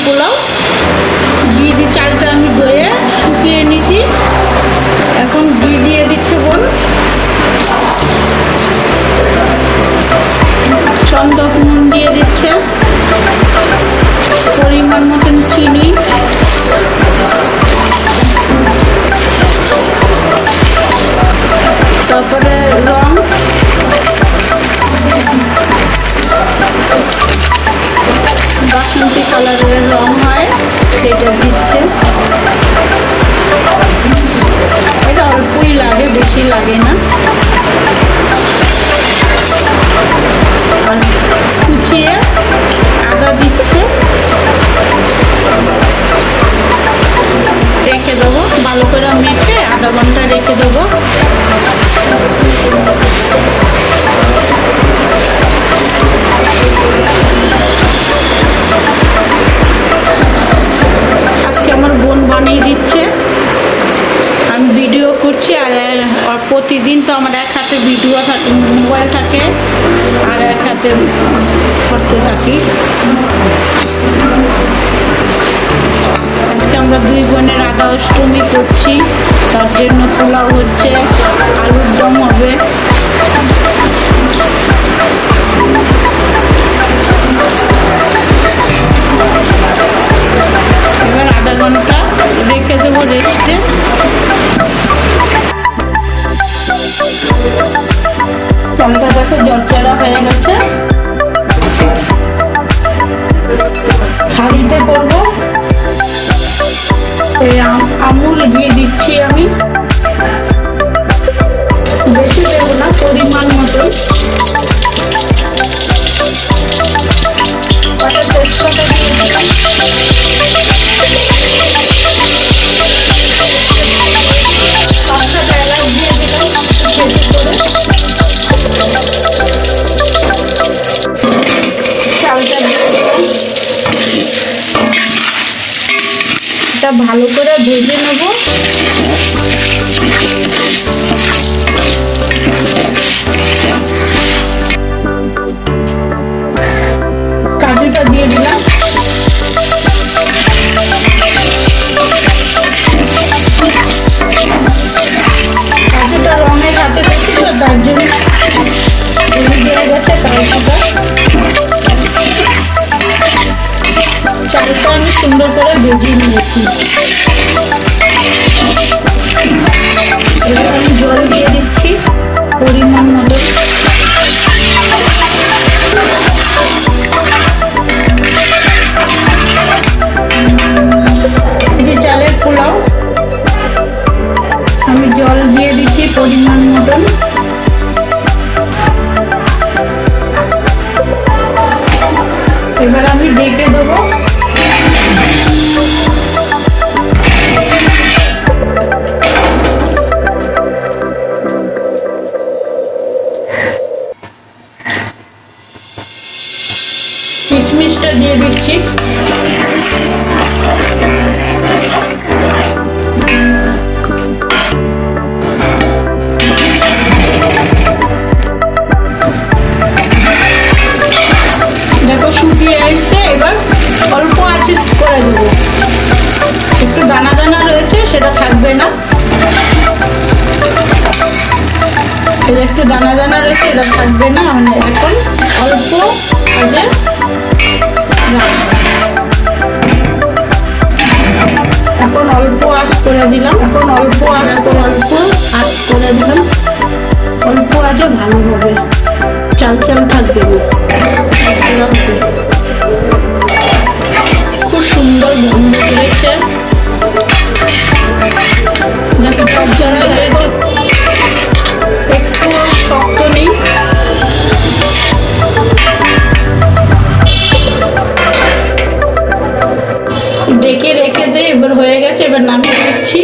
পোলাও দিয়ে দিই। চালটা আমি ধুয়ে শুকিয়ে নিছি, এখন ঘি দিয়ে দিচ্ছে বোন। চন্দক নুন দিয়ে দিচ্ছে, পরিমাণ মতন চিনি, তারপরে রং, বাসন্তী কালারের রং হয় সেটা দিচ্ছে। এটা অল্পই লাগে, বেশি লাগে না। আর কুচিয়ে আদা দিচ্ছে, রেখে দেবো ভালো করে মেখে, আধা ঘন্টা রেখে দেবো। আজকে আমার বোন বানিয়ে দিচ্ছে, আমি ভিডিও করছি। আর প্রতিদিন তো আমার এক হাতে ভিডিও থাকে, মোবাইল থাকে, আর এক হাতে করতে থাকি। আজকে আমরা দুই বোনের রাধা অষ্টমী করছি, তার জন্য পোলাও হচ্ছে, আলুর দম হবে। এবার আধা ঘন্টা রেখে দেবো রেস্টে। চালটা দেখো জর্জরা হয়ে গেছে। হাঁড়িতে করবো, আমুল দিয়ে দিচ্ছি আমি, বেশি দেবো না, পরিমাণ মতো। তেজপাতা দিয়ে দিলাম, পাঁচটা এলাচ দিয়ে দিলাম বেশি করে। চালটা দিয়ে দিলাম, এটা ভালো করে ভেজে নেব। কাজুটা দিয়ে দিলাম, কাজুটা রঙের হাতে দেখছি তো, তার জন্য দিয়ে গেছে কাজুটা। চালটা আমি সুন্দর করে ভেজে নিয়েছি। এবার আমি জল দিয়ে দিচ্ছি পরিমাণ মতো। এই যে চালের পোলাও, আমি জল দিয়ে দিচ্ছি পরিমাণ মতন। এবার আমি ডেকে দেবো। কিশমিশটা দিয়ে দিচ্ছি, দেখো শুকিয়ে আসছে। এবার অল্প আঁচে করে দেবো, একটু দানা দানা রয়েছে সেটা থাকবে না, এটা একটু দানা দানা রয়েছে এটা থাকবে না। মানে এখন অল্প আঁচে এখন অল্প আঁচ করে দিলাম, অল্প আঁচ করে দিলাম। অল্প আঁচে ভালো হবে, চাল চাল থাকবে না। খুব সুন্দর গন্ধ করেছে, দেখো জর্জরা হয়েছে, একটু শক্ত নেই। ডেকে রেখে দিয়ে এবার হয়ে গেছে, এবার নামিয়ে দিচ্ছি।